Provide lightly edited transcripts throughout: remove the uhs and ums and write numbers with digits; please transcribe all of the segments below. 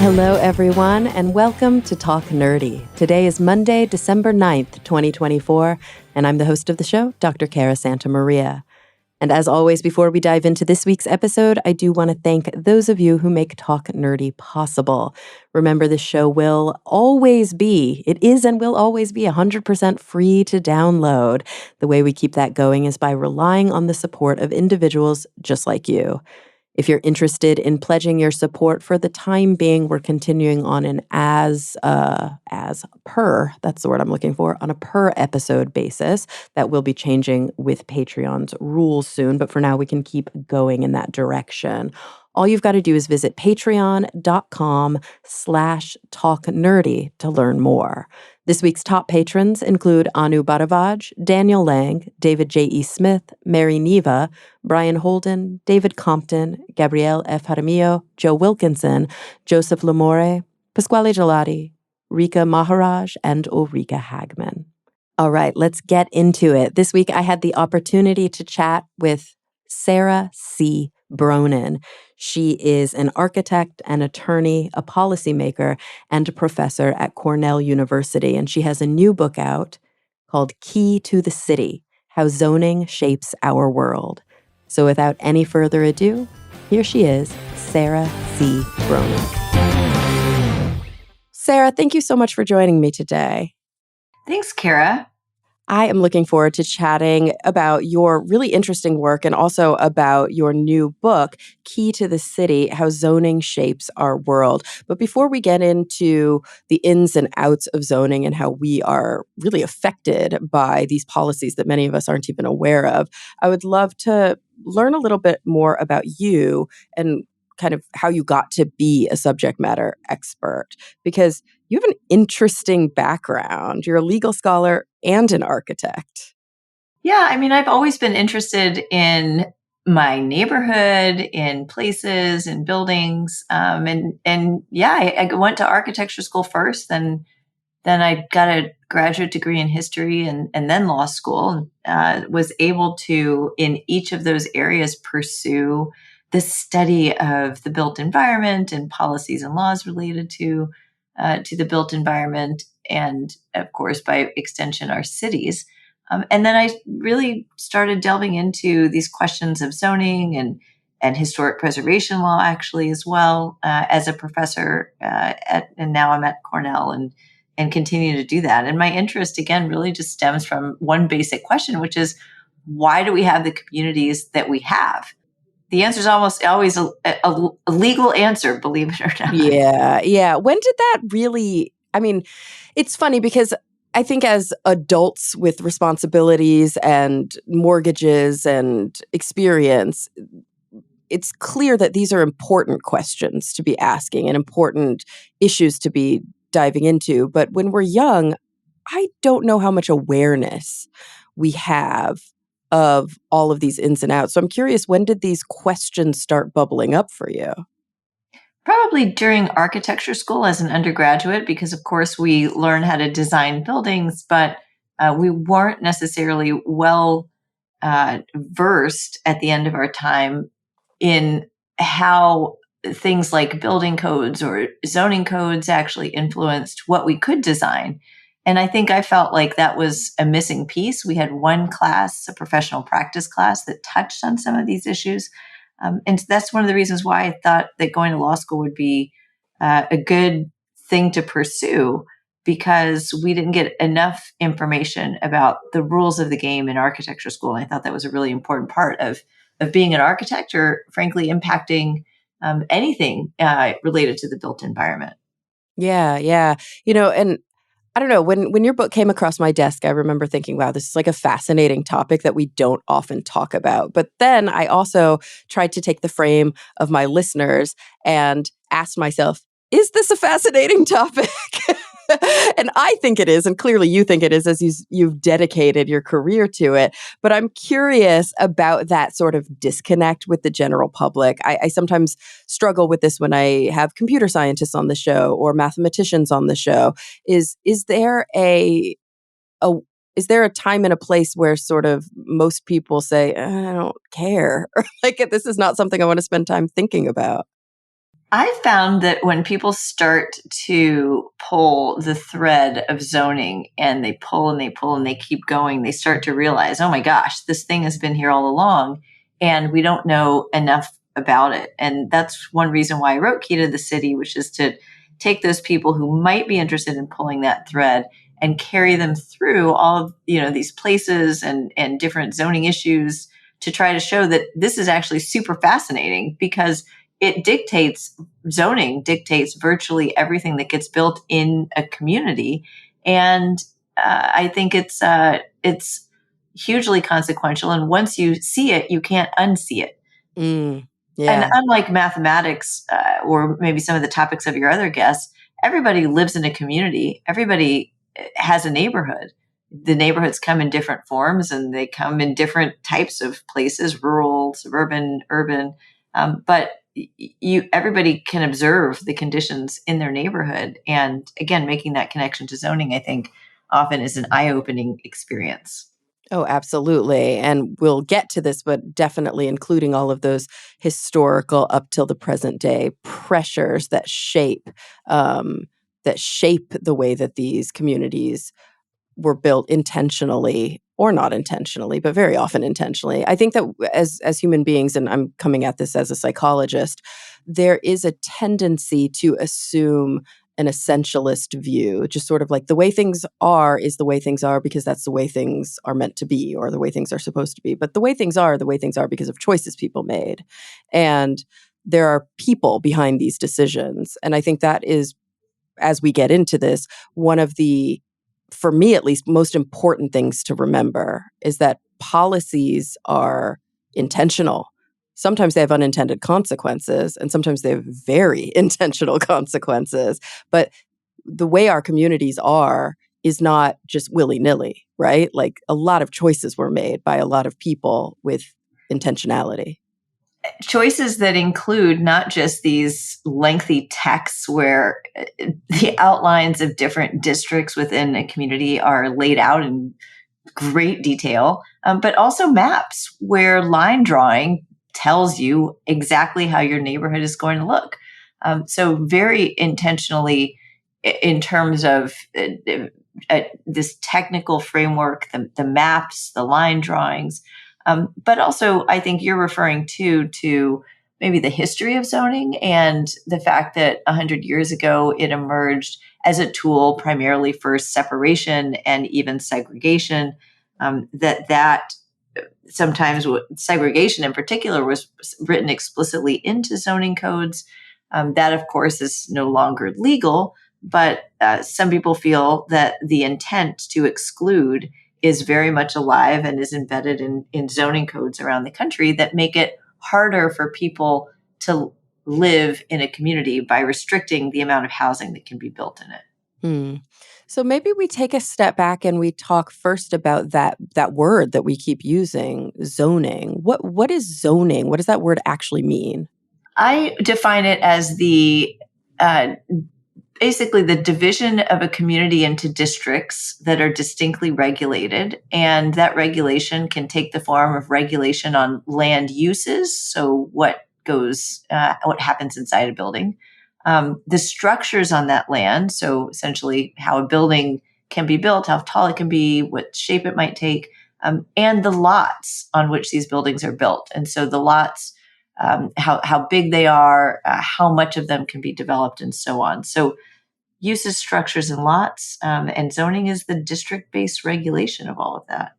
Hello, everyone, and welcome to Talk Nerdy. Today is Monday, December 9th, 2024, and I'm the host of the show, Dr. Cara Santamaria. And as always, before we dive into this week's episode, I do want to thank those of you who make Talk Nerdy possible. Remember, the show will always be, it is and will always be 100% free to download. The way we keep that going is by relying on the support of individuals just like you. If you're interested in pledging your support for the time being, we're continuing on an as per, that's the word I'm looking for, on a per episode basis. That will be changing with Patreon's rules soon, but for now we can keep going in that direction. All you've got to do is visit patreon.com/talknerdy to learn more. This week's top patrons include Anu Bharavaj, Daniel Lang, David J.E. Smith, Mary Neva, Brian Holden, David Compton, Gabrielle F. Jaramillo, Joe Wilkinson, Joseph Lamore, Pasquale Gelati, Rika Maharaj, and Ulrika Hagman. All right, let's get into it. This week I had the opportunity to chat with Sara C. Bronin. She is an architect, an attorney, a policymaker, and a professor at Cornell University. And she has a new book out called Key to the City: How Zoning Shapes Our World. So without any further ado, here she is, Sara C. Bronin. Sara, thank you so much for joining me today. Thanks, Cara. I am looking forward to chatting about your really interesting work and also about your new book, Key to the City: How Zoning Shapes Our World. But before we get into the ins and outs of zoning and how we are really affected by these policies that many of us aren't even aware of, I would love to learn a little bit more about you and kind of how you got to be a subject matter expert, because you have an interesting background. You're a legal scholar and an architect. Yeah, I've always been interested in my neighborhood, in places, in buildings, and yeah, I went to architecture school first, then I got a graduate degree in history, and then law school. Was able to, in each of those areas, pursue the study of the built environment and policies and laws related to the built environment, and of course, by extension, our cities. And then I really started delving into these questions of zoning and historic preservation law, actually, as well, as a professor and now I'm at Cornell and continue to do that. And my interest, again, really just stems from one basic question, which is, why do we have the communities that we have? The answer is almost always a legal answer, believe it or not. Yeah. When did that really, it's funny because I think as adults with responsibilities and mortgages and experience, it's clear that these are important questions to be asking and important issues to be diving into. But when we're young, I don't know how much awareness we have of all of these ins and outs. So I'm curious, when did these questions start bubbling up for you? Probably during architecture school as an undergraduate, because of course we learn how to design buildings, but we weren't necessarily well versed at the end of our time in how things like building codes or zoning codes actually influenced what we could design. And I think I felt like that was a missing piece. We had one class, a professional practice class, that touched on some of these issues. And that's one of the reasons why I thought that going to law school would be a good thing to pursue, because we didn't get enough information about the rules of the game in architecture school. And I thought that was a really important part of being an architect, or frankly, impacting anything related to the built environment. Yeah. And I don't know, when your book came across my desk, I remember thinking, wow, this is like a fascinating topic that we don't often talk about. But then I also tried to take the frame of my listeners and asked myself, is this a fascinating topic? And I think it is, and clearly you think it is, as you've dedicated your career to it. But I'm curious about that sort of disconnect with the general public. I sometimes struggle with this when I have computer scientists on the show or mathematicians on the show. Is there a time and a place where sort of most people say, I don't care, or like, this is not something I want to spend time thinking about? I found that when people start to pull the thread of zoning and they pull and they pull and they keep going, they start to realize, oh my gosh, this thing has been here all along and we don't know enough about it. And that's one reason why I wrote Key to the City, which is to take those people who might be interested in pulling that thread and carry them through all of these places and different zoning issues to try to show that this is actually super fascinating because it dictates zoning dictates virtually everything that gets built in a community, and I think it's hugely consequential. And once you see it, you can't unsee it. Mm, And yeah. unlike mathematics or maybe some of the topics of your other guests, everybody lives in a community. Everybody has a neighborhood. The neighborhoods come in different forms and they come in different types of places, rural, suburban, urban. But everybody can observe the conditions in their neighborhood. And again, making that connection to zoning, I think often is an eye-opening experience. Oh, absolutely. And we'll get to this, but definitely including all of those historical up till the present day pressures um, that shape the way that these communities were built intentionally or not intentionally, but very often intentionally. I think that as human beings, and I'm coming at this as a psychologist, there is a tendency to assume an essentialist view, just sort of like the way things are is the way things are because that's the way things are meant to be or the way things are supposed to be. But the way things are the way things are because of choices people made. And there are people behind these decisions. And I think that is, as we get into this, one of the, for me at least, most important things to remember is that policies are intentional. Sometimes they have unintended consequences, and sometimes they have very intentional consequences. But the way our communities are is not just willy-nilly, right? Like a lot of choices were made by a lot of people with intentionality. Choices that include not just these lengthy texts where the outlines of different districts within a community are laid out in great detail, but also maps where line drawing tells you exactly how your neighborhood is going to look. So very intentionally, in terms of this technical framework, the maps, the line drawings, but also I think you're referring to maybe the history of zoning and the fact that 100 years ago it emerged as a tool primarily for separation and even segregation. That sometimes segregation in particular was written explicitly into zoning codes. That, of course, is no longer legal, but some people feel that the intent to exclude is very much alive and is embedded in zoning codes around the country that make it harder for people to live in a community by restricting the amount of housing that can be built in it. Hmm. So maybe we take a step back and we talk first about that word that we keep using, zoning. What is zoning? What does that word actually mean? I define it as the uh, basically the division of a community into districts that are distinctly regulated. And that regulation can take the form of regulation on land uses. So what happens inside a building, the structures on that land. So essentially how a building can be built, how tall it can be, what shape it might take, and the lots on which these buildings are built. And so the lots, how big they are, how much of them can be developed, and so on. So uses, structures, and lots, and zoning is the district-based regulation of all of that.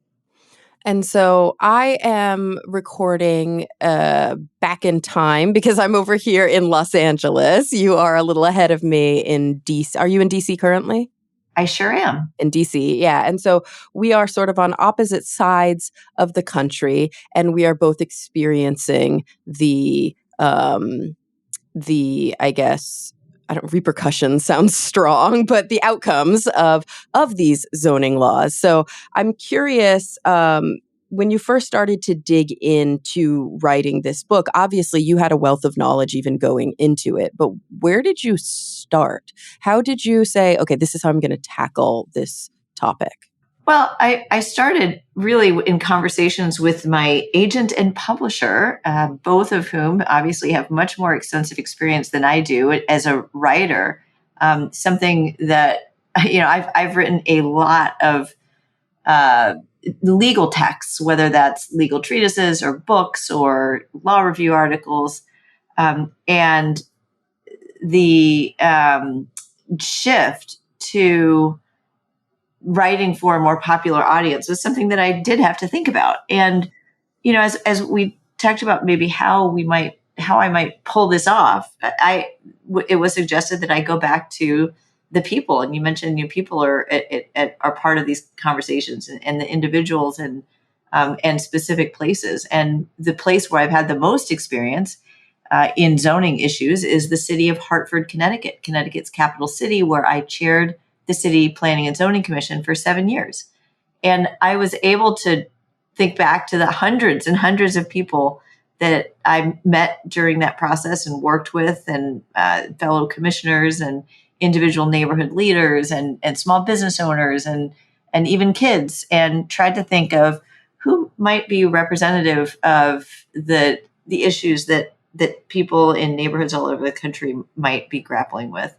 And so I am recording back in time because I'm over here in Los Angeles. You are a little ahead of me in DC. Are you in DC currently? I sure am. In DC, yeah. And so we are sort of on opposite sides of the country, and we are both experiencing I guess, I don't, repercussions sounds strong, but the outcomes of these zoning laws. So I'm curious, when you first started to dig into writing this book, obviously you had a wealth of knowledge even going into it, but where did you start? How did you say, okay, this is how I'm going to tackle this topic? Well, I started really in conversations with my agent and publisher, both of whom obviously have much more extensive experience than I do as a writer. Something that I've written a lot of uh, legal texts, whether that's legal treatises or books or law review articles, and the shift to writing for a more popular audience was something that I did have to think about. And as we talked about maybe how I might pull this off, it was suggested that I go back to the people. And you mentioned people are part of these conversations, and the individuals and specific places. And the place where I've had the most experience in zoning issues is the city of Hartford, Connecticut, Connecticut's capital city, where I chaired the City Planning and Zoning Commission for 7 years. And I was able to think back to the hundreds and hundreds of people that I met during that process and worked with, and fellow commissioners and individual neighborhood leaders and small business owners and even kids, and tried to think of who might be representative of the issues that people in neighborhoods all over the country might be grappling with.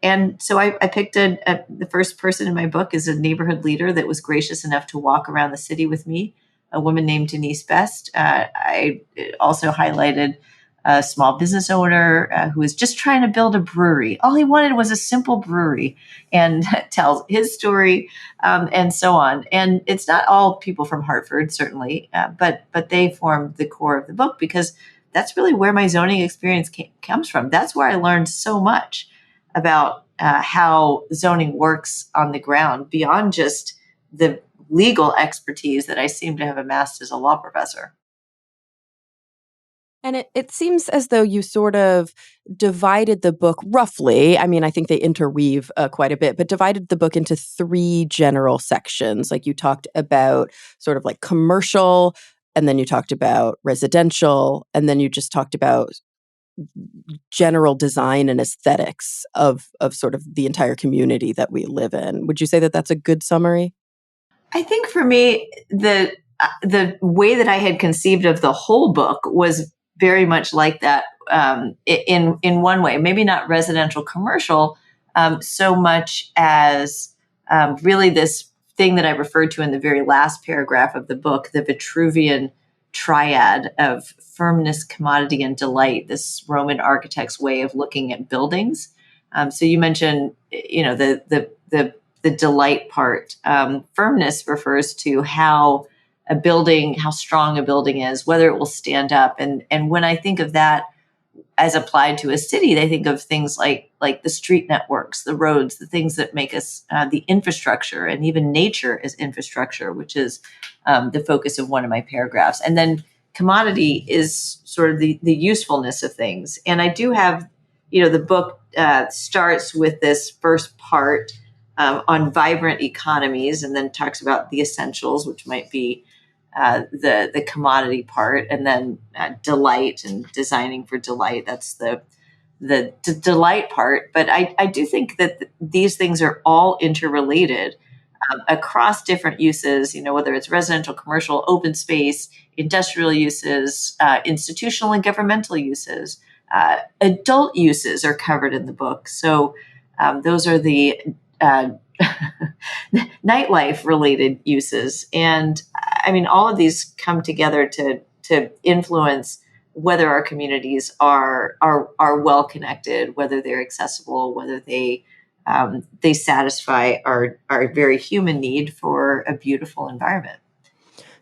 And so I picked the first person in my book is a neighborhood leader that was gracious enough to walk around the city with me, a woman named Denise Best. I also highlighted a small business owner who was just trying to build a brewery. All he wanted was a simple brewery, and tells his story, and so on. And it's not all people from Hartford, certainly, but they formed the core of the book, because that's really where my zoning experience comes from. That's where I learned so much about how zoning works on the ground, beyond just the legal expertise that I seem to have amassed as a law professor. And it seems as though you sort of divided the book roughly. I mean, I think they interweave quite a bit, but divided the book into three general sections. Like, you talked about sort of like commercial, and then you talked about residential, and then you just talked about general design and aesthetics of sort of the entire community that we live in. Would you say that that's a good summary? I think for me, the way that I had conceived of the whole book was very much like that. In one way, maybe not residential commercial, so much as really this thing that I referred to in the very last paragraph of the book, the Vitruvian triad of firmness, commodity, and delight. This Roman architect's way of looking at buildings. So you mentioned, the delight part. Firmness refers to how strong a building is, whether it will stand up. And when I think of that as applied to a city, they think of things like the street networks, the roads, the things that make us the infrastructure, and even nature as infrastructure, which is the focus of one of my paragraphs. And then commodity is sort of the usefulness of things. And I do have, the book starts with this first part on vibrant economies, and then talks about the essentials, which might be the commodity part, and then delight and designing for delight. That's the delight part. But I do think that these things are all interrelated across different uses. Whether it's residential, commercial, open space, industrial uses, institutional and governmental uses, adult uses are covered in the book. So those are the nightlife related uses. And I mean, all of these come together to influence whether our communities are well connected, whether they're accessible, whether they satisfy our very human need for a beautiful environment.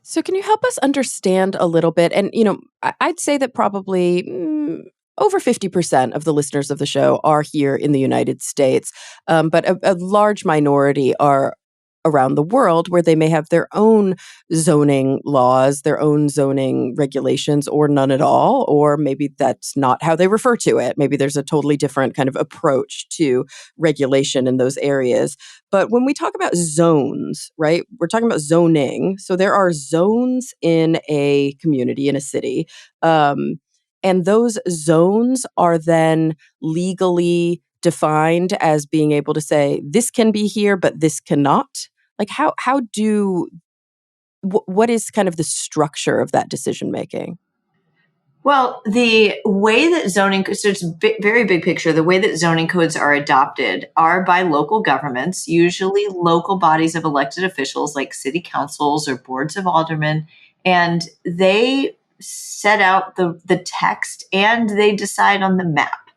So can you help us understand a little bit? And, I'd say that probably over 50% of the listeners of the show are here in the United States, but a large minority are around the world, where they may have their own zoning laws, their own zoning regulations, or none at all, or maybe that's not how they refer to it. Maybe there's a totally different kind of approach to regulation in those areas. But when we talk about zones, right, we're talking about zoning. So there are zones in a community, in a city. And those zones are then legally defined as being able to say, this can be here, but this cannot. Like what is kind of the structure of that decision making? Well, the way that so it's very big picture. The way that zoning codes are adopted are by local governments, usually local bodies of elected officials like city councils or boards of aldermen, and they set out the text and they decide on the map.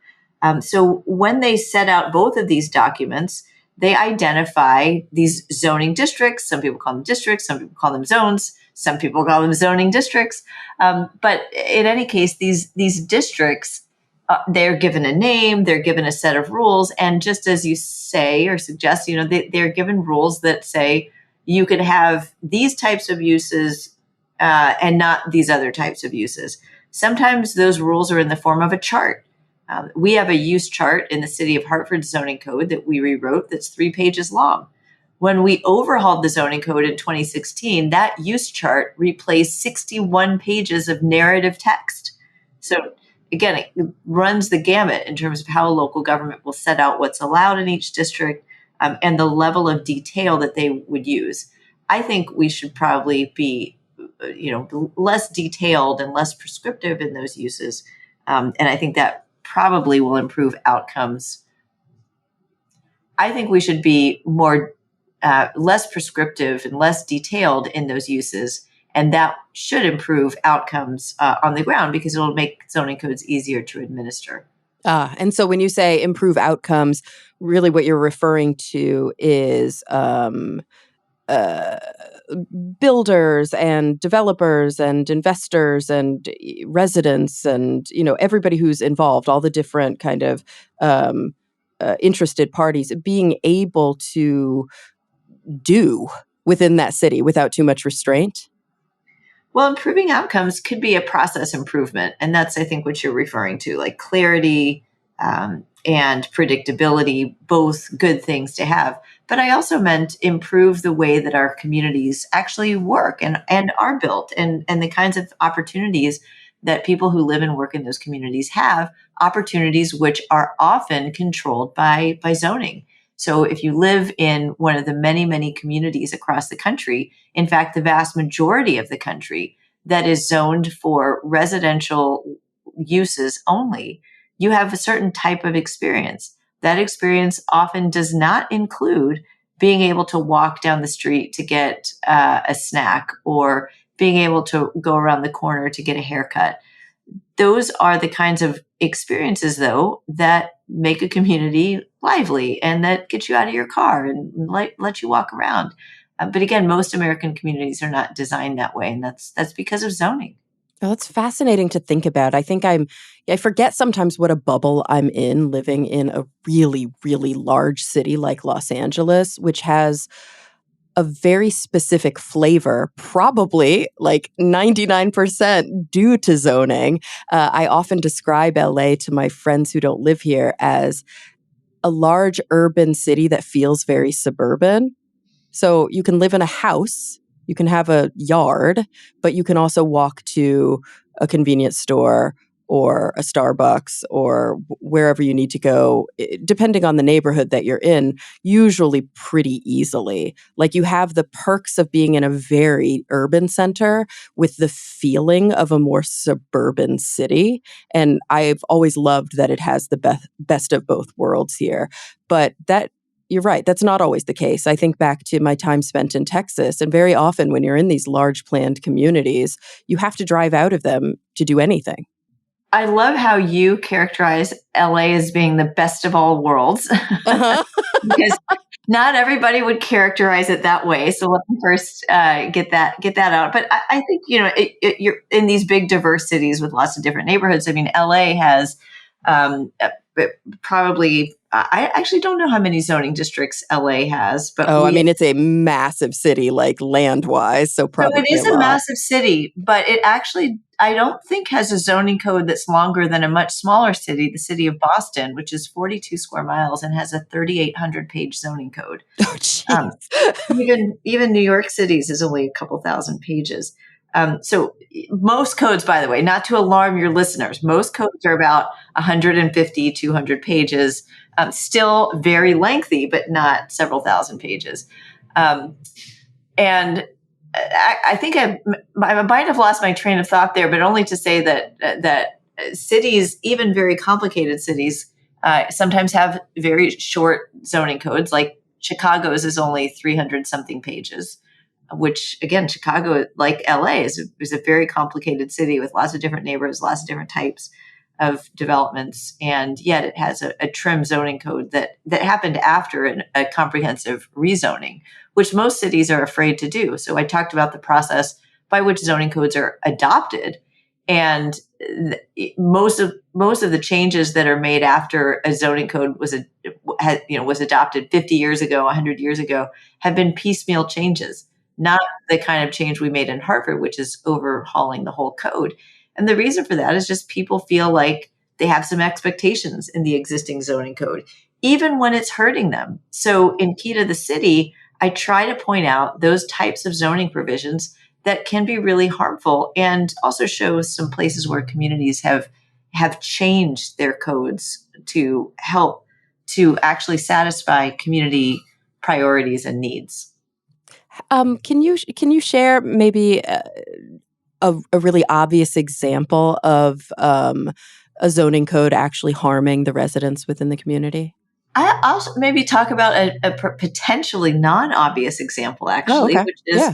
So when they set out both of these documents, they identify these zoning districts. Some people call them districts, some people call them zones, some people call them zoning districts. But in any case, these districts, they're given a name, they're given a set of rules, and just as you say or suggest, they're given rules that say you can have these types of uses and not these other types of uses. Sometimes those rules are in the form of a chart. We have a use chart in the city of Hartford zoning code that we rewrote that's 3 pages long. When we overhauled the zoning code in 2016, that use chart replaced 61 pages of narrative text. So again, it runs the gamut in terms of how a local government will set out what's allowed in each district and the level of detail that they would use. I think we should probably be, less detailed and less prescriptive in those uses. And I think that probably will improve outcomes. I think we should be less prescriptive and less detailed in those uses, and that should improve outcomes on the ground because it'll make zoning codes easier to administer. And so when you say improve outcomes, really what you're referring to is uh, builders and developers and investors and residents and everybody who's involved, all the different kind of interested parties being able to do within that city without too much restraint. Well, improving outcomes could be a process improvement. And that's, I think, what you're referring to, like clarity and predictability, both good things to have. But I also meant improve the way that our communities actually work and are built and the kinds of opportunities that people who live and work in those communities have, opportunities which are often controlled by zoning. So if you live in one of the many, many communities across the country, in fact, the vast majority of the country that is zoned for residential uses only, you have a certain type of experience. That experience often does not include being able to walk down the street to get a snack or being able to go around the corner to get a haircut. Those are the kinds of experiences, though, that make a community lively and that get you out of your car and let you walk around. But again, most American communities are not designed that way, and that's because of zoning. Oh, that's fascinating to think about. I forget sometimes what a bubble I'm in living in a really, really large city like Los Angeles, which has a very specific flavor, probably like 99% due to zoning. I often describe LA to my friends who don't live here as a large urban city that feels very suburban. So you can live in a house, you can have a yard, but you can also walk to a convenience store or a Starbucks or wherever you need to go, depending on the neighborhood that you're in, usually pretty easily. Like you have the perks of being in a very urban center with the feeling of a more suburban city. And I've always loved that it has the best of both worlds here. But you're right. That's not always the case. I think back to my time spent in Texas, and very often when you're in these large planned communities, you have to drive out of them to do anything. I love how you characterize LA as being the best of all worlds Uh-huh. because not everybody would characterize it that way. So let me first get that out. But I think you're in these big diverse cities with lots of different neighborhoods. I mean, LA has probably. I actually don't know how many zoning districts LA has, but I mean, it's a massive city, like land-wise, so so it probably a is a lot. massive city, but it actually, I don't think has a zoning code that's longer than a much smaller city, the city of Boston, which is 42 square miles and has a 3,800 page zoning code. Oh, jeez. Um, even New York City's is only a couple thousand pages. So most codes, by the way, not to alarm your listeners, most codes are about 150, 200 pages, still very lengthy, but not several thousand pages. And I think I might have lost my train of thought there, but only to say that cities, even very complicated cities, sometimes have very short zoning codes. Like Chicago's is only 300 something pages, which again, Chicago, like LA, is a very complicated city with lots of different neighborhoods, lots of different types of developments, and yet it has a trim zoning code that happened after a comprehensive rezoning, which most cities are afraid to do. So I talked about the process by which zoning codes are adopted, and most of the changes that are made after a zoning code was adopted 50 years ago, 100 years ago, have been piecemeal changes, not the kind of change we made in Hartford, which is overhauling the whole code. And the reason for that is just people feel like they have some expectations in the existing zoning code, even when it's hurting them. So in Key to the City, I try to point out those types of zoning provisions that can be really harmful, and also show some places where communities have changed their codes to help to actually satisfy community priorities and needs. Can you share maybe a really obvious example of a zoning code actually harming the residents within the community? I'll maybe talk about a potentially non-obvious example, Oh, actually, okay. which is Yeah.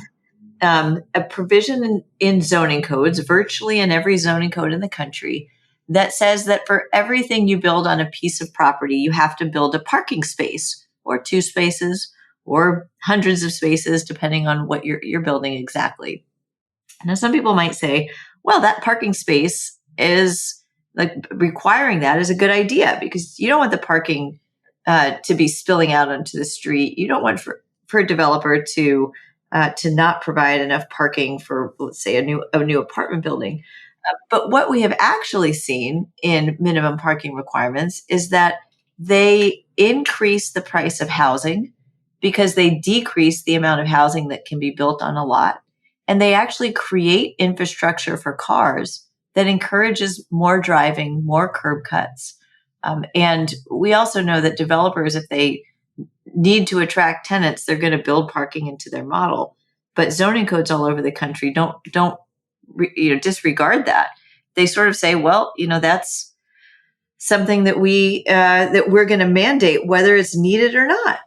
a provision in zoning codes, virtually in every zoning code in the country, that says that for everything you build on a piece of property, you have to build a parking space or two spaces or hundreds of spaces, depending on what you're building exactly. Now, some people might say, well, that parking space is like requiring that is a good idea, because you don't want the parking to be spilling out onto the street. You don't want for a developer to not provide enough parking for, let's say, a new apartment building. But what we have actually seen in minimum parking requirements is that they increase the price of housing because they decrease the amount of housing that can be built on a lot. And they actually create infrastructure for cars that encourages more driving, more curb cuts. And we also know that developers, if they need to attract tenants, they're going to build parking into their model. But zoning codes all over the country don't disregard that. They sort of say, well, that's something that we're going to mandate whether it's needed or not.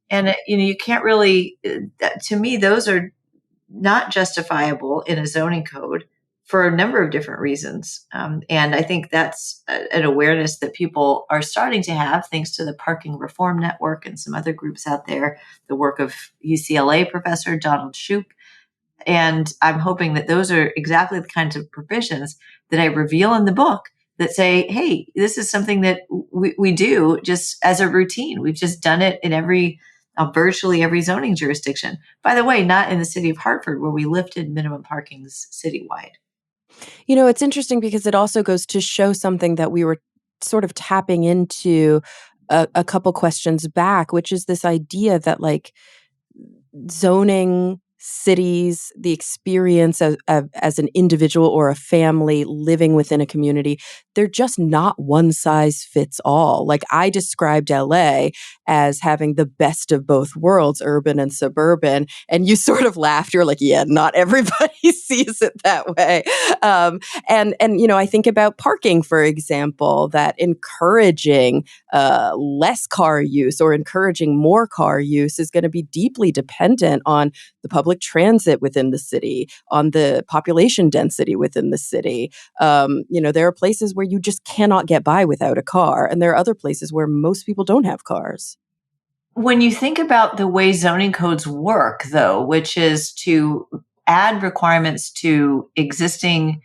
And you can't really. To me, those are not justifiable in a zoning code for a number of different reasons. And I think that's an awareness that people are starting to have, thanks to the Parking Reform Network and some other groups out there, the work of UCLA professor Donald Shoup. And I'm hoping that those are exactly the kinds of provisions that I reveal in the book that say, hey, this is something that we do just as a routine. We've just done it in virtually every zoning jurisdiction. By the way, not in the city of Hartford, where we lifted minimum parkings citywide. It's interesting because it also goes to show something that we were sort of tapping into a couple questions back, which is this idea that like zoning cities, the experience as an individual or a family living within a community, they're just not one size fits all. Like I described LA as having the best of both worlds, urban and suburban. And you sort of laughed. You're like, yeah, not everybody sees it that way. And I think about parking, for example, that encouraging less car use or encouraging more car use is going to be deeply dependent on the public transit within the city, on the population density within the city. There are places where you just cannot get by without a car, and there are other places where most people don't have cars. When you think about the way zoning codes work, though, which is to add requirements to existing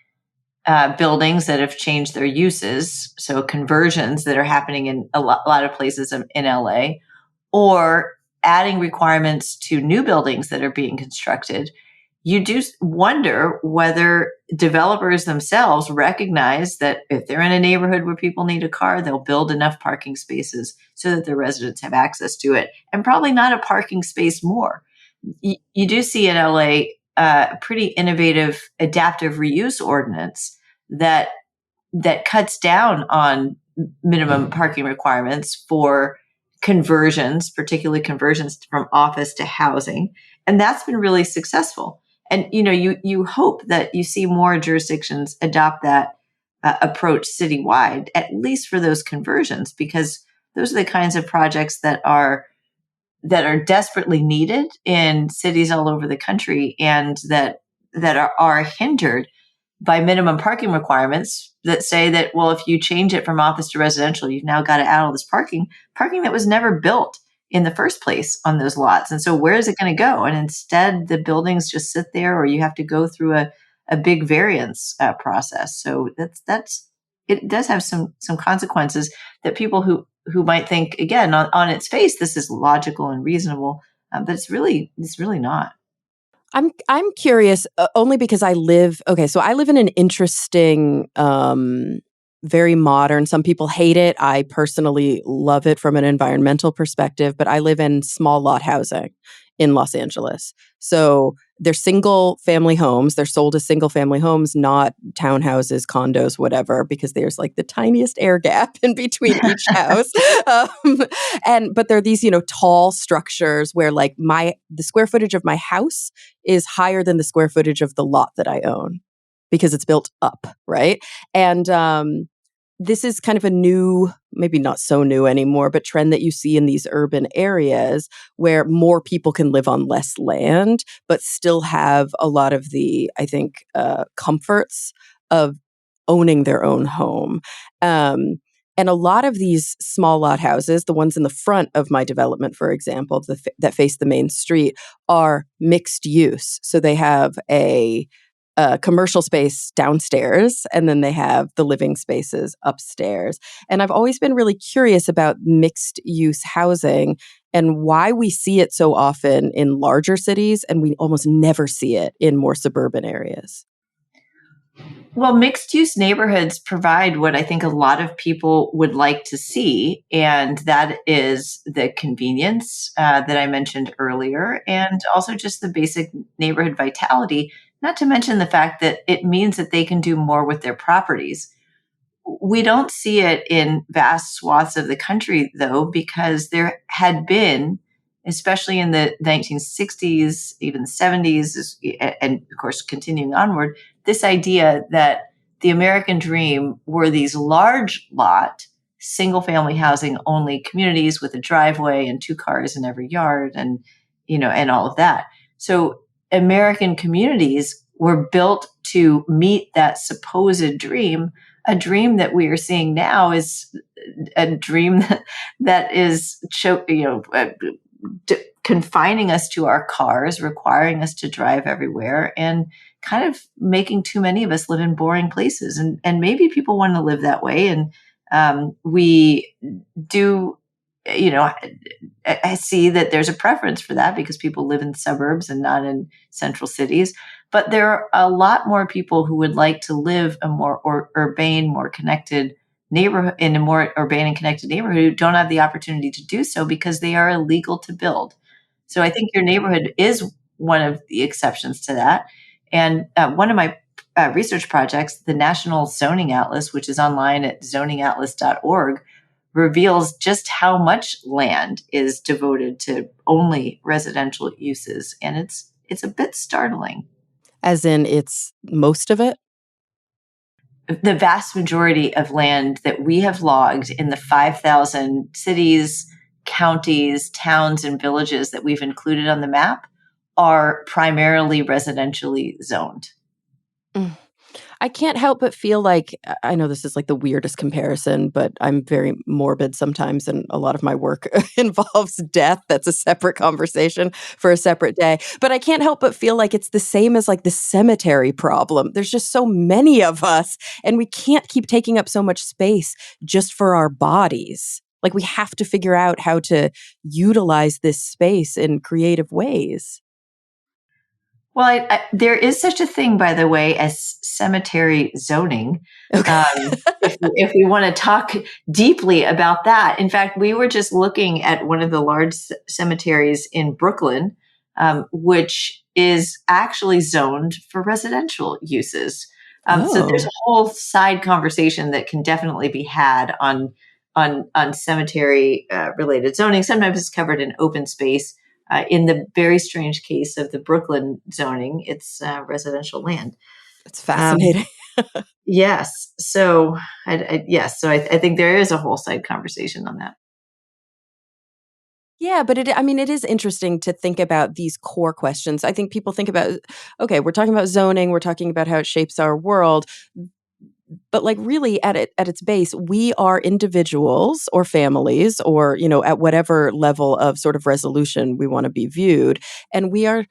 buildings that have changed their uses, so conversions that are happening in a lot of places in LA, or adding requirements to new buildings that are being constructed, you do wonder whether developers themselves recognize that if they're in a neighborhood where people need a car, they'll build enough parking spaces so that the residents have access to it, and probably not a parking space more. You do see in LA a pretty innovative adaptive reuse ordinance that cuts down on minimum parking requirements for conversions, particularly conversions from office to housing. And that's been really successful. And you hope that you see more jurisdictions adopt that approach citywide, at least for those conversions, because those are the kinds of projects that are desperately needed in cities all over the country, and that are hindered by minimum parking requirements that say that, well, if you change it from office to residential, you've now got to add all this parking that was never built in the first place on those lots. And so where is it going to go? And instead the buildings just sit there, or you have to go through a big variance process. So it does have some consequences that people who might think, again, on its face, this is logical and reasonable, but it's really not. I'm curious, only because so I live in an interesting, very modern. Some people hate it. I personally love it from an environmental perspective, but I live in small lot housing in Los Angeles. So they're single family homes. They're sold as single family homes, not townhouses, condos, whatever, because there's like the tiniest air gap in between each house. But they're these, tall structures where like the square footage of my house is higher than the square footage of the lot that I own because it's built up, right? And this is kind of a new, maybe not so new anymore, but trend that you see in these urban areas where more people can live on less land, but still have a lot of the, I think, comforts of owning their own home. And a lot of these small lot houses, the ones in the front of my development, for example, that face the main street, are mixed use. So they have a commercial space downstairs, and then they have the living spaces upstairs. And I've always been really curious about mixed use housing and why we see it so often in larger cities, and we almost never see it in more suburban areas. Well, mixed use neighborhoods provide what I think a lot of people would like to see, and that is the convenience that I mentioned earlier, and also just the basic neighborhood vitality, not to mention the fact that it means that they can do more with their properties. We don't see it in vast swaths of the country, though, because there had been, especially in the 1960s, even the 70s, and of course, continuing onward, this idea that the American dream were these large lot, single family housing only communities with a driveway and two cars in every yard, and all of that. So American communities were built to meet that supposed dream. A dream that we are seeing now is a dream that is confining us to our cars, requiring us to drive everywhere, and kind of making too many of us live in boring places. And maybe people want to live that way. And we do, I see that there's a preference for that because people live in suburbs and not in central cities. But there are a lot more people who would like to live a more urbane, more connected neighborhood, in a more urbane and connected neighborhood, who don't have the opportunity to do so because they are illegal to build. So I think your neighborhood is one of the exceptions to that. And one of my research projects, the National Zoning Atlas, which is online at zoningatlas.org, reveals just how much land is devoted to only residential uses. And it's a bit startling. As in, it's most of it? The vast majority of land that we have logged in the 5,000 cities, counties, towns, and villages that we've included on the map are primarily residentially zoned. Mm. I can't help but feel like, I know this is like the weirdest comparison, but I'm very morbid sometimes, and a lot of my work involves death. That's a separate conversation for a separate day. But I can't help but feel like it's the same as like the cemetery problem. There's just so many of us, and we can't keep taking up so much space just for our bodies. Like, we have to figure out how to utilize this space in creative ways. Well, there is such a thing, by the way, as cemetery zoning. Okay. If we want to talk deeply about that, in fact, we were just looking at one of the large cemeteries in Brooklyn, which is actually zoned for residential uses. So there's a whole side conversation that can definitely be had on on cemetery related zoning. Sometimes it's covered in open space. In the very strange case of the Brooklyn zoning, it's residential land. It's Um, fascinating. yes. So, yes. So I think there is a whole side conversation on that. Yeah, but it is interesting to think about these core questions. I think people think about, okay, we're talking about zoning, we're talking about how it shapes our world, but like really at its base, we are individuals or families or, at whatever level of sort of resolution we want to be viewed, and we are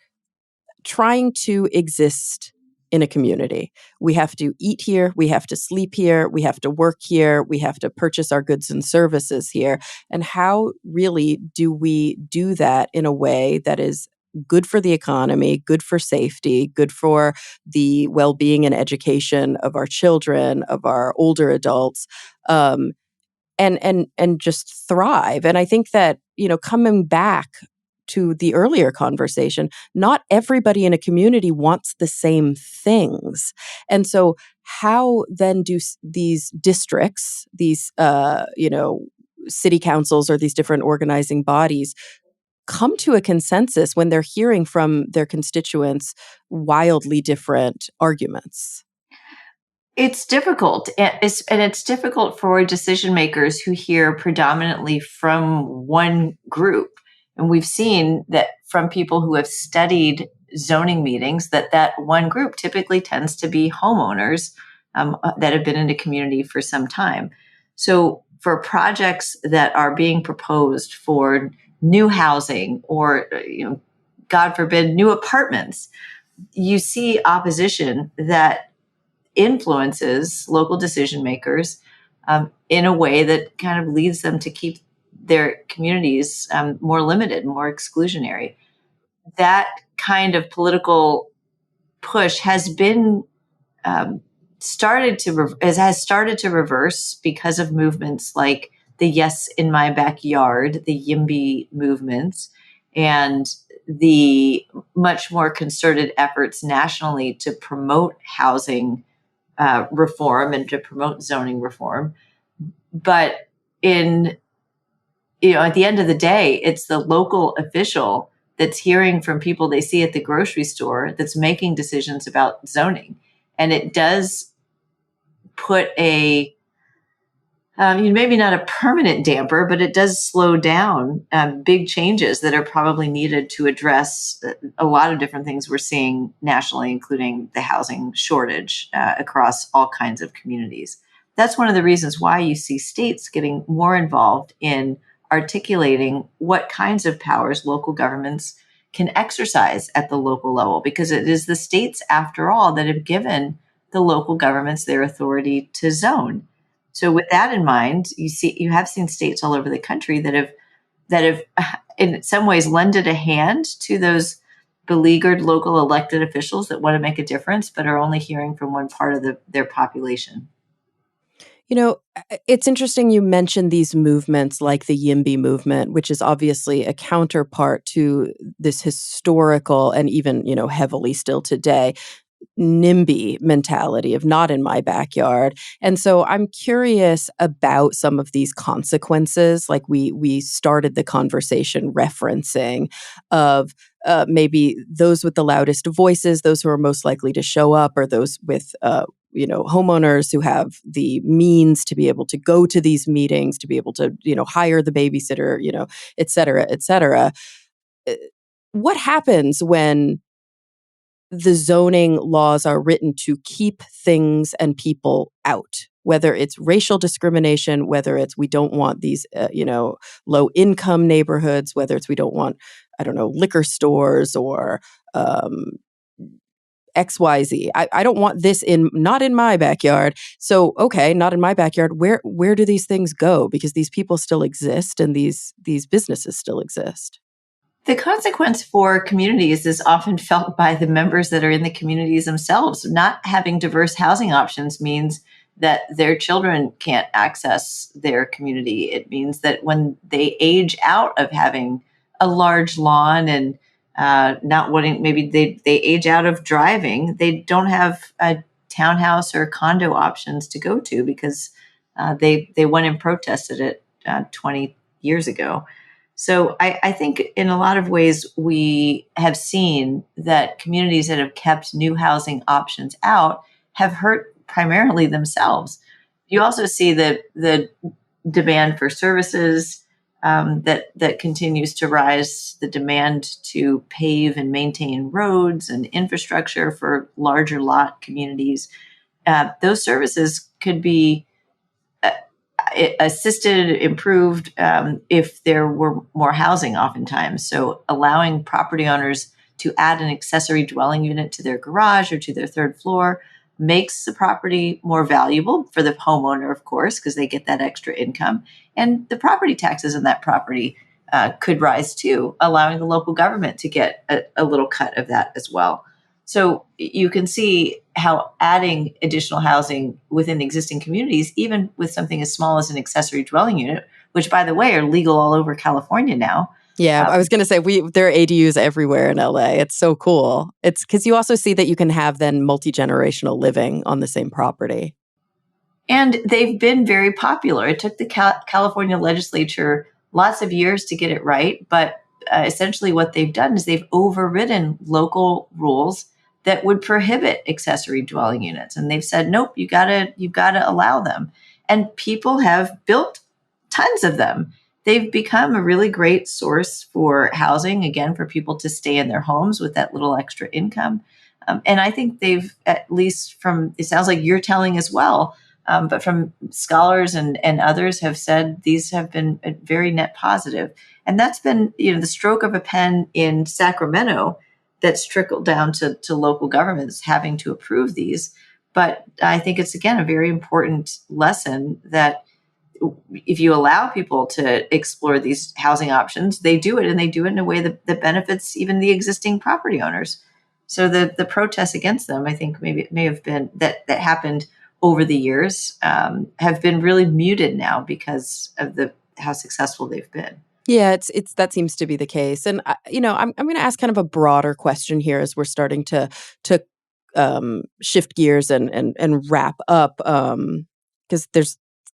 trying to exist in a community. We have to eat here, we have to sleep here, we have to work here, we have to purchase our goods and services here. And how really do we do that in a way that is good for the economy, good for safety, good for the well-being and education of our children, of our older adults? And just thrive. And I think that, coming back to the earlier conversation, not everybody in a community wants the same things. And so how then do these districts, these city councils or these different organizing bodies come to a consensus when they're hearing from their constituents wildly different arguments? It's difficult, and it's difficult for decision makers who hear predominantly from one group. And we've seen that from people who have studied zoning meetings, that one group typically tends to be homeowners that have been in a community for some time. So for projects that are being proposed for new housing or, God forbid, new apartments, you see opposition that influences local decision makers in a way that kind of leads them to keep their communities more limited, more exclusionary. That kind of political push has been um, has started to reverse because of movements like the Yes in My Backyard, the YIMBY movements, and the much more concerted efforts nationally to promote housing reform and to promote zoning reform. But in at the end of the day, it's the local official that's hearing from people they see at the grocery store that's making decisions about zoning, and it does put a maybe not a permanent damper, but it does slow down big changes that are probably needed to address a lot of different things we're seeing nationally, including the housing shortage across all kinds of communities. That's one of the reasons why you see states getting more involved in articulating what kinds of powers local governments can exercise at the local level, because it is the states, after all, that have given the local governments their authority to zone. So with that in mind, you have seen states all over the country that have in some ways lended a hand to those beleaguered local elected officials that want to make a difference, but are only hearing from one part of their population. It's interesting you mentioned these movements like the YIMBY movement, which is obviously a counterpart to this historical and even, heavily still today NIMBY mentality of not in my backyard. And so I'm curious about some of these consequences, like we started the conversation referencing of maybe those with the loudest voices, those who are most likely to show up, or those with homeowners who have the means to be able to go to these meetings, to be able to hire the babysitter, et cetera, et cetera. Uh, What happens when the zoning laws are written to keep things and people out, whether it's racial discrimination, whether it's we don't want these, low income neighborhoods, whether it's we don't want, I don't know, liquor stores or um, XYZ. I don't want this not in my backyard. So, okay, not in my backyard. Where do these things go? Because these people still exist and these businesses still exist. The consequence for communities is often felt by the members that are in the communities themselves. Not having diverse housing options means that their children can't access their community. It means that when they age out of having a large lawn and not wanting, maybe they age out of driving, they don't have a townhouse or condo options to go to because They went and protested it 20 years ago. So I think in a lot of ways we have seen that communities that have kept new housing options out have hurt primarily themselves. You also see the demand for services that continues to rise, the demand to pave and maintain roads and infrastructure for larger lot communities. Those services could be uh, assisted, improved if there were more housing oftentimes. So allowing property owners to add an accessory dwelling unit to their garage or to their third floor makes the property more valuable for the homeowner, of course, because they get that extra income. And the property taxes on that property could rise too, allowing the local government to get a little cut of that as well. So you can see how adding additional housing within existing communities, even with something as small as an accessory dwelling unit, which by the way are legal all over California now. Yeah, I was going to say there are ADUs everywhere in LA. It's so cool. It's because you also see that you can have then multi-generational living on the same property. And they've been very popular. It took the California legislature lots of years to get it right, but essentially what they've done is they've overridden local rules that would prohibit accessory dwelling units, and they've said, nope, you gotta allow them. And people have built tons of them. They've become a really great source for housing, again, for people to stay in their homes with that little extra income. And I think they've, at least from, it sounds like you're telling as well, but from scholars and others have said these have been a very net positive. And that's been, the stroke of a pen in Sacramento that's trickled down to local governments having to approve these. But I think it's, again, a very important lesson that if you allow people to explore these housing options, they do it, and they do it in a way that benefits even the existing property owners. So the protests against them, I think maybe it may have been that happened over the years, have been really muted now because of how successful they've been. Yeah, it's that seems to be the case. And I'm going to ask kind of a broader question here as we're starting to shift gears and wrap up, because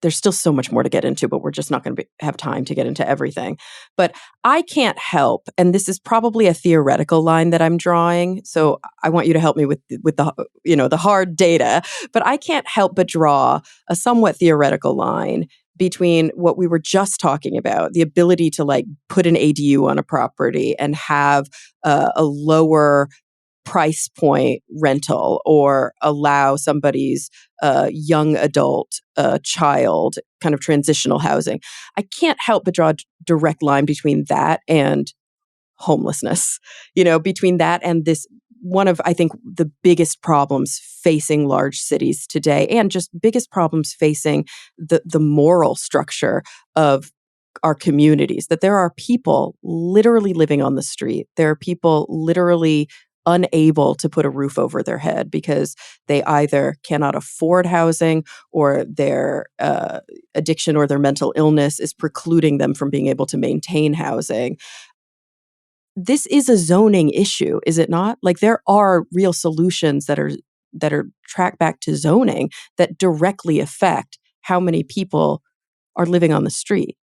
there's still so much more to get into, but we're just not going to have time to get into everything. But I can't help, and this is probably a theoretical line that I'm drawing, so I want you to help me with the hard data. But I can't help but draw a somewhat theoretical line between what we were just talking about, the ability to like put an ADU on a property and have a lower price point rental, or allow somebody's young adult child kind of transitional housing. I can't help but draw a direct line between that and homelessness, between that and this one of, I think, the biggest problems facing large cities today, and just biggest problems facing the moral structure of our communities, that there are people literally living on the street. There are people literally unable to put a roof over their head because they either cannot afford housing, or their addiction or their mental illness is precluding them from being able to maintain housing. This is a zoning issue, is it not? Like, there are real solutions that are tracked back to zoning that directly affect how many people are living on the street.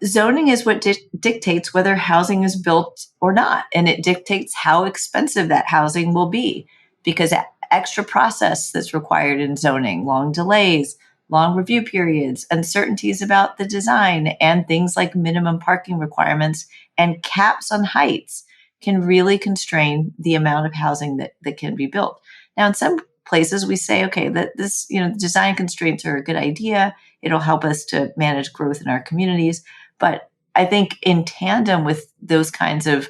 Zoning is what dictates whether housing is built or not. And it dictates how expensive that housing will be, because extra process that's required in zoning, long delays, long review periods, uncertainties about the design, and things like minimum parking requirements and caps on heights can really constrain the amount of housing that can be built. Now, in some places we say, okay, that this, design constraints are a good idea. It'll help us to manage growth in our communities. But I think in tandem with those kinds of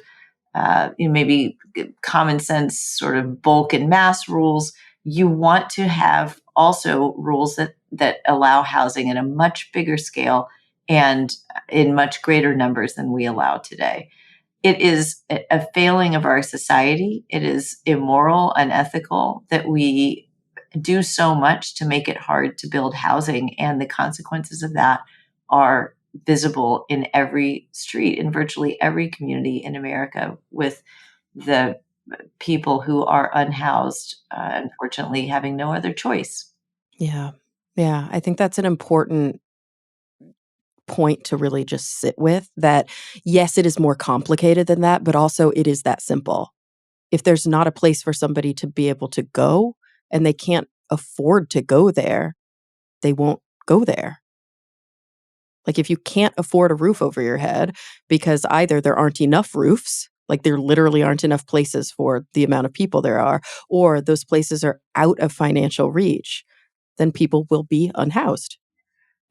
maybe common sense sort of bulk and mass rules, you want to have also rules that allow housing at a much bigger scale and in much greater numbers than we allow today. It is a failing of our society. It is immoral, unethical that we do so much to make it hard to build housing, and the consequences of that are visible in every street, in virtually every community in America, with the people who are unhoused, unfortunately, having no other choice. Yeah. Yeah, I think that's an important point to really just sit with, that yes, it is more complicated than that, but also it is that simple. If there's not a place for somebody to be able to go and they can't afford to go there, they won't go there. Like if you can't afford a roof over your head because either there aren't enough roofs, like there literally aren't enough places for the amount of people there are, or those places are out of financial reach, then people will be unhoused.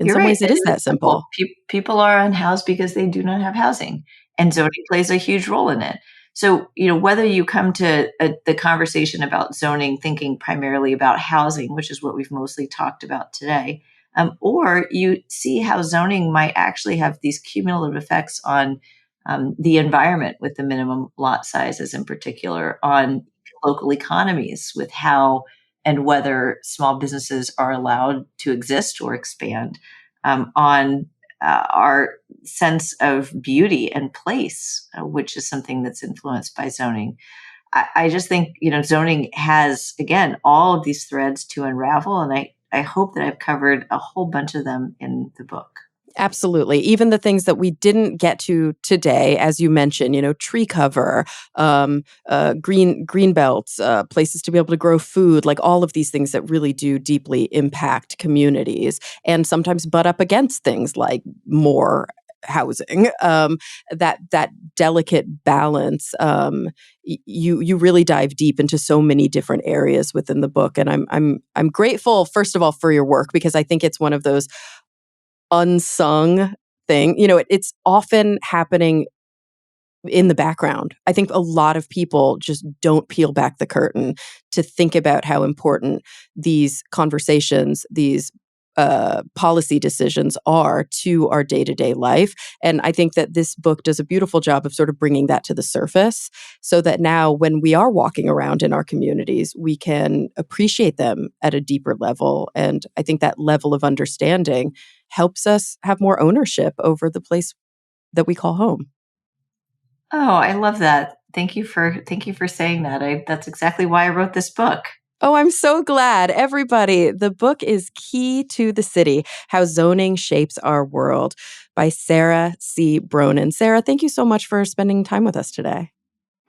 In You're some right. ways, it It is that is simple. simple. People are unhoused because they do not have housing, and zoning plays a huge role in it. So, whether you come to the conversation about zoning thinking primarily about housing, which is what we've mostly talked about today, or you see how zoning might actually have these cumulative effects on the environment with the minimum lot sizes in particular, on local economies with how and whether small businesses are allowed to exist or expand, on our sense of beauty and place, which is something that's influenced by zoning. I just think, zoning has, again, all of these threads to unravel. And I hope that I've covered a whole bunch of them in the book. Absolutely. Even the things that we didn't get to today, as you mentioned, tree cover, green belts, places to be able to grow food, like all of these things that really do deeply impact communities and sometimes butt up against things like more housing. That delicate balance. You really dive deep into so many different areas within the book, and I'm grateful, first of all, for your work, because I think it's one of those unsung thing. It's often happening in the background. I think a lot of people just don't peel back the curtain to think about how important these conversations, these policy decisions are to our day-to-day life. And I think that this book does a beautiful job of sort of bringing that to the surface so that now when we are walking around in our communities, we can appreciate them at a deeper level. And I think that level of understanding helps us have more ownership over the place that we call home. Oh, I love that. Thank you for saying that. That's exactly why I wrote this book. Oh, I'm so glad. Everybody, the book is Key to the City: How Zoning Shapes Our World by Sara C. Bronin. Sara, thank you so much for spending time with us today.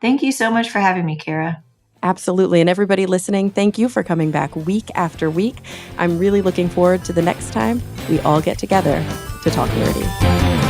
Thank you so much for having me, Kara. Absolutely. And everybody listening, thank you for coming back week after week. I'm really looking forward to the next time we all get together to talk nerdy.